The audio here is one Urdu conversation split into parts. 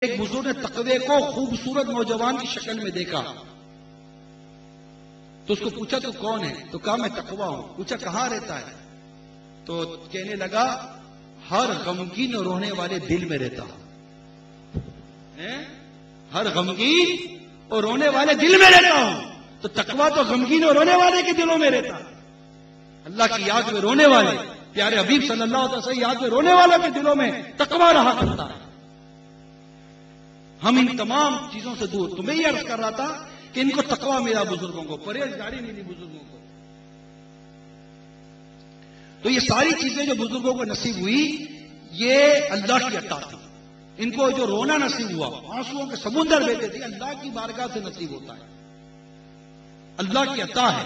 ایک بزرگ نے تقوی کو خوبصورت نوجوان کی شکل میں دیکھا تو اس کو پوچھا تو کون ہے؟ تو کہا میں تقوی ہوں۔ پوچھا کہاں رہتا ہے؟ تو کہنے لگا ہر غمگین اور رونے والے دل میں رہتا ہوں۔ ہر غمگین اور رونے والے دل میں رہتا ہوں۔ تو تقوی تو غمگین اور رونے والے کے دلوں میں رہتا ہے۔ اللہ کی یاد میں رونے والے، پیارے حبیب صلی اللہ علیہ وسلم یاد میں رونے والوں کے دلوں میں تقوی رہا کرتا ہے۔ ہم ان تمام چیزوں سے دور، تمہیں یہ عرض کر رہا تھا کہ ان کو تقوی ملا، بزرگوں کو پرہیزگاری ملی بزرگوں کو۔ تو یہ ساری چیزیں جو بزرگوں کو نصیب ہوئی یہ اللہ کی عطا تھی۔ ان کو جو رونا نصیب ہوا، آنسوؤں کے سمندر بہتے تھے، اللہ کی بارگاہ سے نصیب ہوتا ہے، اللہ کی عطا ہے۔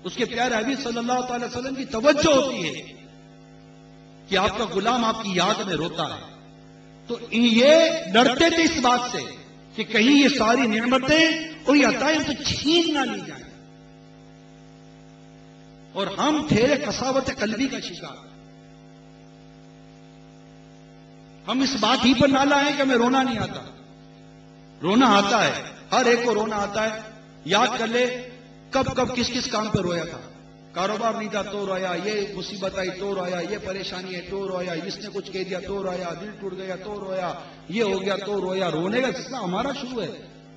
اس کے پیارے حبیب صلی اللہ تعالی وسلم کی توجہ ہوتی ہے کہ آپ کا غلام آپ کی یاد میں روتا ہے، تو یہ ڈرتے تھے اس بات سے کہ کہیں یہ ساری نعمتیں اور یہ عطائیں تو چھین نہ لی جائیں، اور ہم تھے قساوت قلبی کا شکار۔ ہم اس بات ہی پر نہ لائیں کہ ہمیں رونا نہیں آتا، رونا آتا ہے، ہر ایک کو رونا آتا ہے۔ یاد کر لے کب کب کس کس کام پہ رویا تھا۔ کاروبار نہیں تھا تو رویا، یہ مصیبت آئی تو رویا، یہ پریشانی ہے تو رویا، اس نے کچھ کہہ دیا تو رویا، دل ٹوٹ گیا تو رویا، یہ ہو گیا تو رویا۔ رونے کا سلسلہ ہمارا شروع ہے۔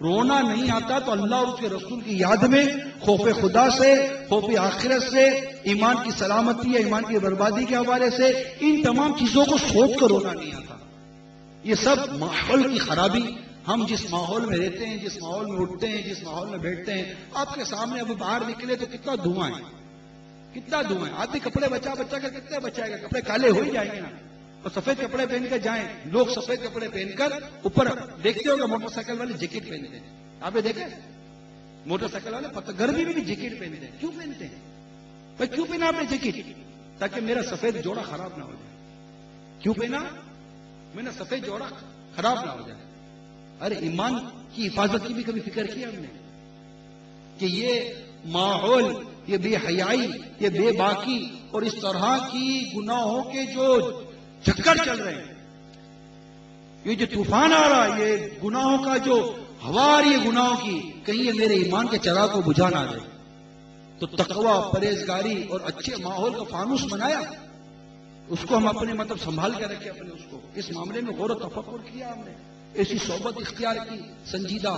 رونا نہیں آتا تو اللہ اور اس کے رسول کی یاد میں، خوف خدا سے، خوف آخرت سے، ایمان کی سلامتی یا ایمان کی بربادی کے حوالے سے، ان تمام چیزوں کو سوچ کر رونا نہیں آتا۔ یہ سب ماحول کی خرابی، ہم جس ماحول میں رہتے ہیں، جس ماحول میں اٹھتے ہیں، جس ماحول میں بیٹھتے ہیں۔ آپ کے سامنے ابھی باہر نکلے تو کتنا دھواں ہے، کتنا دھواں ہے۔ آدمی کپڑے بچا کر کتنے بچائے گا؟ کپڑے کالے ہو ہی جائیں گے نا۔ اور سفید کپڑے پہن کر جائیں، لوگ سفید کپڑے پہن کر اوپر دیکھتے ہو گے موٹر سائیکل والے جیکٹ پہنتے ہیں، آپ نے دیکھا موٹر سائیکل والے گرمی میں بھی جیکٹ پہنتے ہیں۔ کیوں پہنتے ہیں بھائی؟ کیوں پہنا آپ نے جیکٹ؟ تاکہ میرا سفید جوڑا خراب نہ ہو جائے۔ کیوں پہنا؟ میرا سفید جوڑا خراب نہ ہو جائے۔ ارے ایمان کی حفاظت کی بھی کبھی فکر کیا ہم نے کہ یہ ماحول، یہ بے حیائی، یہ بے باکی اور اس طرح کی گناہوں کے جو چکر چل رہے ہیں، یہ جو طوفان آ رہا ہے، یہ گناہوں کا جو ہوا آ رہی ہے گناہوں کی، کہیں یہ میرے ایمان کے چراغ کو بجھا نہ دے۔ تو تقوی، پرہیزگاری اور اچھے ماحول کا فانوس بنایا، اس کو ہم اپنے مطلب سنبھال کے رکھے، اپنے اس کو اس معاملے میں غور و تفکر کیا ہم نے، ایسی صحبت اختیار کی سنجیدہ،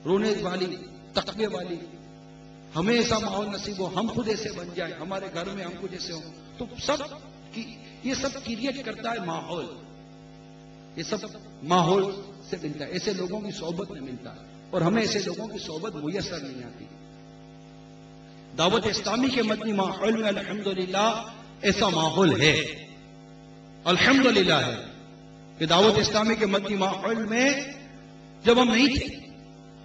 رونے والی، تقوی والی۔ ہمیں ایسا ماحول نصیب ہو، ہم خود ایسے بن جائیں، ہمارے گھر میں ہم خود ایسے ہوں، تو سب کی یہ سب کریٹ کرتا ہے ماحول، یہ سب ماحول سے ملتا ہے، ایسے لوگوں کی صحبت میں ملتا ہے، اور ہمیں ایسے لوگوں کی صحبت میسر نہیں آتی۔ دعوت اسلامی کے مدنی ماحول میں الحمدللہ ایسا ماحول ہے، الحمدللہ ہے کہ دعوت اسلامی کے مدنی ماحول میں جب ہم نہیں تھے،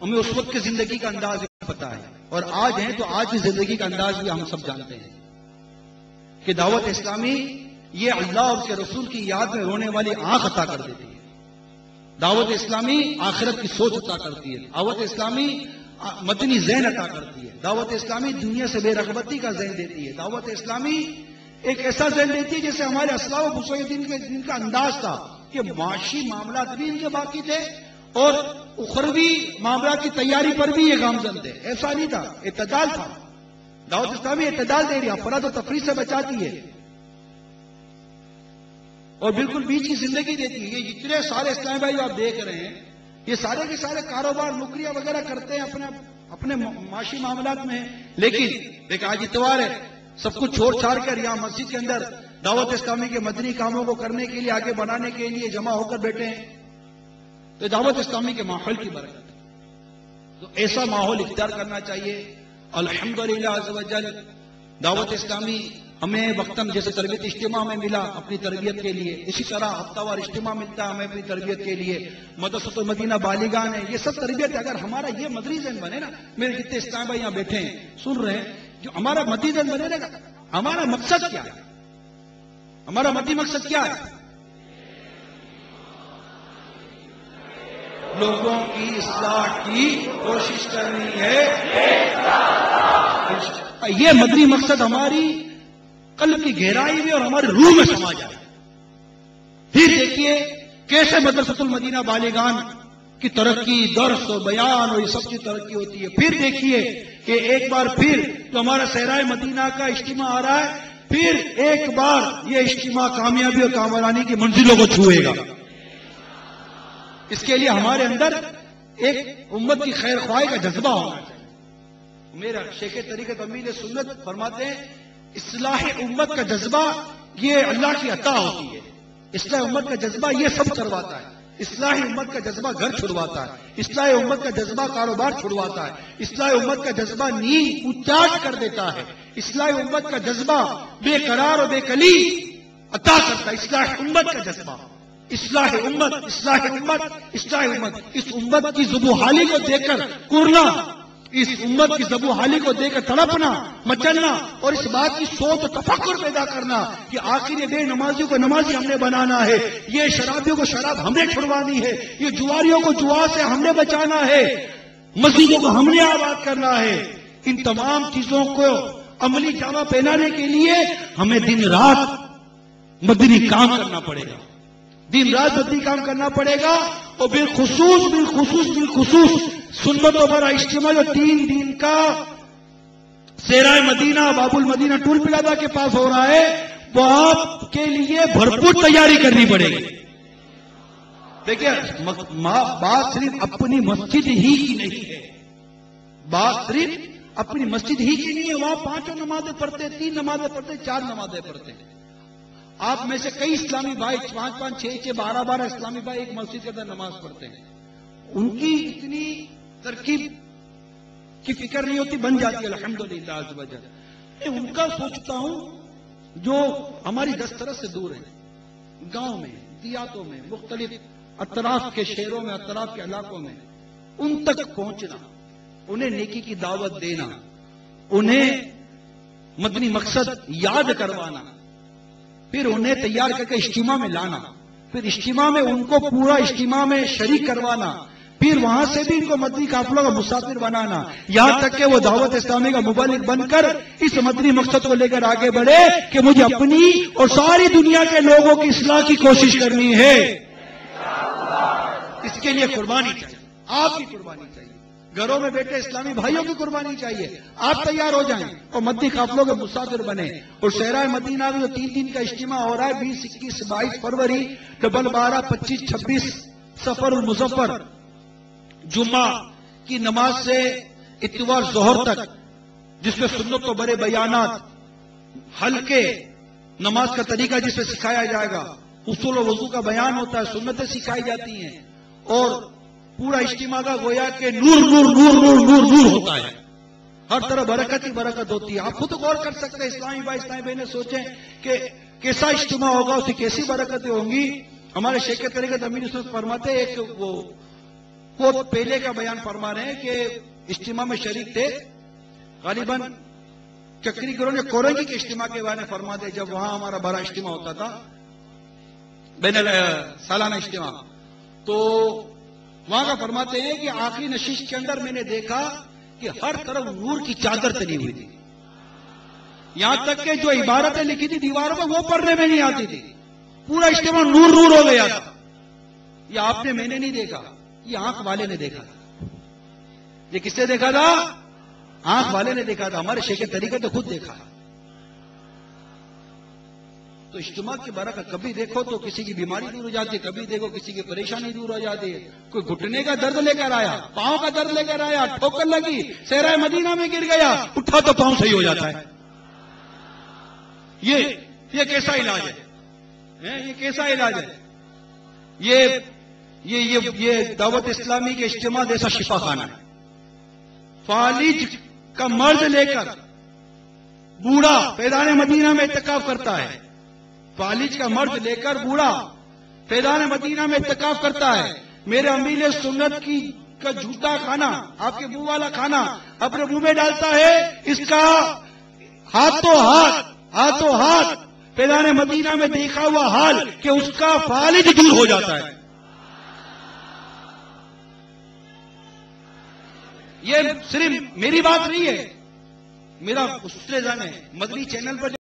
ہمیں اس وقت کے زندگی کا انداز پتا ہے، اور آج ہیں تو آج کی زندگی کا انداز بھی ہم سب جانتے ہیں کہ دعوت اسلامی یہ اللہ اور اس کے رسول کی یاد میں رونے والی آنکھ عطا کر دیتی ہے۔ دعوت اسلامی آخرت کی سوچ عطا کرتی ہے، دعوت اسلامی مدنی ذہن عطا کرتی ہے، دعوت اسلامی دنیا سے بے رغبتی کا ذہن دیتی ہے، دعوت اسلامی ایک ایسا ذہن دیتی ہے جیسے ہمارے اسلاف و بزرگان کے دین کا انداز تھا کہ معاشی معاملات بھی ان کے باقی تھے اور اخروی معاملات کی تیاری پر بھی یہ گامزن تھے۔ ایسا نہیں تھا، اعتدال تھا۔ دعوت اسلامی اعتدال دے رہی ہے، افراط و تفریط سے بچاتی ہے اور بالکل بیچ کی زندگی دیتی ہے۔ یہ جتنے سارے اسلامی بھائی آپ دیکھ رہے ہیں، یہ سارے کے سارے کاروبار، نوکریاں وغیرہ کرتے ہیں، اپنے معاشی معاملات میں، لیکن ایک آج اتوار ہے، سب کچھ چھوڑ چھاڑ کر یہاں مسجد کے اندر دعوت اسلامی کے مدنی کاموں کو کرنے کے لیے، آگے بڑھانے کے لیے جمع ہو کر بیٹھے ہیں۔ تو دعوت اسلامی کے ماحول کی برکت ہے، تو ایسا ماحول اختیار کرنا چاہیے۔ الحمدللہ عز و جل دعوت اسلامی ہمیں وقتاً جیسے تربیت اجتماع میں ملا اپنی تربیت کے لیے، اسی طرح ہفتہ وار اجتماع ملتا ہے ہمیں اپنی تربیت کے لیے، مدرسۃ المدینہ بالیگان ہے، یہ سب تربیت اگر ہمارا یہ مدری ذہن بنے نا، میرے جتنے اسلام بھائی یہاں بیٹھے ہیں سن رہے ہیں، جو ہمارا مدری ذہن بنے گا، ہمارا مقصد کیا ہے؟ ہمارا مدنی مقصد کیا ہے؟ لوگوں کی اصلاح کی کوشش کرنی ہے، یہ مدنی مقصد ہماری قلب کی گہرائی میں اور ہماری روح میں سما جائے۔ پھر دیکھیے کیسے مدرسۃ المدینہ بالغان کی ترقی، درس و بیان اور یہ سب کی ترقی ہوتی ہے. پھر دیکھیے کہ ایک بار پھر جو ہمارا صحرائے مدینہ کا اجتماع آ رہا ہے، پھر ایک بار یہ اجتماع کامیابی اور کامرانی کی منزلوں کو چھوئے گا. اس کے لیے ہمارے اندر ایک امت کی خیر خواہی کا جذبہ ہونا چاہیے. میرا شیخ طریقت امیر سنت فرماتے ہیں اصلاح امت کا جذبہ یہ اللہ کی عطا ہوتی ہے. اصلاح امت کا جذبہ یہ سب کرواتا ہے. اصلاح امت کا جذبہ گھر چھڑواتا ہے. اصلاح امت کا جذبہ کاروبار چھڑواتا ہے. اصلاح امت کا جذبہ نیند اچاٹ کر دیتا ہے. اصلاح امت کا جذبہ بے قرار اور بے کلی عطا کرتا ہے. اصلاح امت کا جذبہ، اصلاح امت، اصلاح امت، اصلاح امت. اس امت کی ذبح حالی کو دیکھ کر کرنا، اس امت کی ذبح حالی کو دیکھ کر تڑپنا، مچلنا، اور اس بات کی سوچ و تفکر پیدا کرنا کہ آخر یہ بے نمازیوں کو نمازی ہم نے بنانا ہے، یہ شرابیوں کو شراب ہم نے چھڑوانی ہے، یہ جواریوں کو جوا سے ہم نے بچانا ہے، مسجدوں کو ہم نے آباد کرنا ہے. ان تمام چیزوں کو عملی جامہ پہنانے کے لیے ہمیں دن رات مدنی کام کرنا پڑے گا. دن رات مدنی کام کرنا پڑے گا. اور بالخصوص سنتوں پر اجتماع جو 3 دن کا صحرائے مدینہ باب المدینہ ٹول پلازا کے پاس ہو رہا ہے، وہ آپ کے لیے بھرپور تیاری کرنی پڑے گی. دیکھیے بات صرف اپنی مسجد ہی کی نہیں ہے، بات صرف اپنی مسجد ہی کی نہیں ہے. وہاں 5 نمازیں پڑھتے، 3 نمازیں پڑھتے، 4 نمازیں پڑھتے. آپ میں سے کئی اسلامی بھائی 5-5, 6-6, 12-12 اسلامی بھائی ایک مسجد کے اندر نماز پڑھتے ہیں. ان کی اتنی ترکیب کی فکر نہیں ہوتی، بن جاتی ہے الحمدللہ عز و جل. میں ان کا سوچتا ہوں جو ہماری دسترس سے دور ہیں، گاؤں میں، دیہاتوں میں، مختلف اطراف کے شہروں میں، اطراف کے علاقوں میں، ان تک پہنچنا، انہیں نیکی کی دعوت دینا، انہیں مدنی مقصد یاد کروانا، پھر انہیں تیار کر کے اجتماع میں لانا، پھر اجتماع میں ان کو پورا اجتماع میں شریک کروانا، پھر وہاں سے بھی ان کو مدنی قافلوں کا مسافر بنانا، یہاں تک کہ وہ دعوت اسلامی کا مبلغ بن کر اس مدنی مقصد کو لے کر آگے بڑھے کہ مجھے اپنی اور ساری دنیا کے لوگوں کی اصلاح کی کوشش کرنی ہے. اس کے لیے قربانی چاہیے، آپ کی قربانی چاہیے، گھروں میں بیٹھے اسلامی بھائیوں کی قربانی چاہیے. آپ تیار ہو جائیں اور مدنی قافلوں کے مسافر بنے. اور صحرائے مدینہ میں جو 3 دن کا اجتماع ہو رہا ہے 20, 21, 22 فروری، 12, 25, 26 سفر المظفر، جمعہ کی نماز سے اتوار ظہر تک، جس میں سنت و بڑے بیانات، ہلکے نماز کا طریقہ جس میں سکھایا جائے گا، اصول و وضو کا بیان ہوتا ہے، سنتیں سکھائی جاتی ہیں، اور پورا اجتماع کا گویا کہ نور نور نور نور نور نور ہوتا ہے. ہر طرح برکت ہی برکت ہوتی ہے. آپ خود غور کر سکتے ہیں، اسلامی بھائی اسلامی بہنیں سوچیں کہ کیسا اجتماع ہوگا، اس کی کیسی برکتیں ہوں گی. ہمارے شیخ طریقت امیر سنت فرماتے ایک وہ پہلے کا بیان فرما رہے ہیں کہ اجتماع میں شریک تھے، غالباً چکری گروہ نے کورنگی کے اجتماع کے بارے میں فرماتے جب وہاں ہمارا بڑا اجتماع ہوتا تھا، بین سالانہ اجتماع، تو وہاں کا فرماتے ہیں کہ آخری نشست کے اندر میں نے دیکھا کہ ہر طرف نور کی چادر تلی ہوئی تھی. یہاں تک کہ جو عبارتیں لکھی تھی دیواروں پر وہ پڑھنے میں نہیں آتی تھی. پورا اجتماع نور نور ہو گیا تھا. یہ آپ نے، میں نے نہیں دیکھا، یہ آنکھ والے نے دیکھا تھا. یہ کس نے دیکھا تھا؟ آنکھ والے نے دیکھا تھا. ہمارے شیخ طریقت نے خود دیکھا. تو اجتماع کی برکت کبھی دیکھو تو کسی کی بیماری دور ہو جاتی ہے، کبھی دیکھو کسی کی پریشانی دور ہو جاتی ہے. کوئی گھٹنے کا درد لے کر آیا، پاؤں کا درد لے کر آیا، ٹھوکر لگی، صحرائے مدینہ میں گر گیا، اٹھا تو پاؤں صحیح ہو جاتا ہے. یہ کیسا علاج ہے؟ یہ کیسا علاج ہے؟ یہ دعوت اسلامی کے اجتماع جیسا شفا خانہ ہے. فالج کا مرض لے کر بوڑھا فیضان مدینہ میں اعتکاف کرتا ہے. فالج کا مرض لے کر بوڑھا فیضان مدینہ میں اعتکاف کرتا ہے. میرے امیر سنت کا جھوٹا کھانا، آپ کے منہ والا کھانا اپنے منہ میں ڈالتا ہے، اس کا ہاتھوں ہاتھ فیضان مدینہ میں دیکھا ہوا حال کہ اس کا فالج دور ہو جاتا ہے. یہ صرف میری بات نہیں ہے، میرا استاد ہے مدنی چینل پر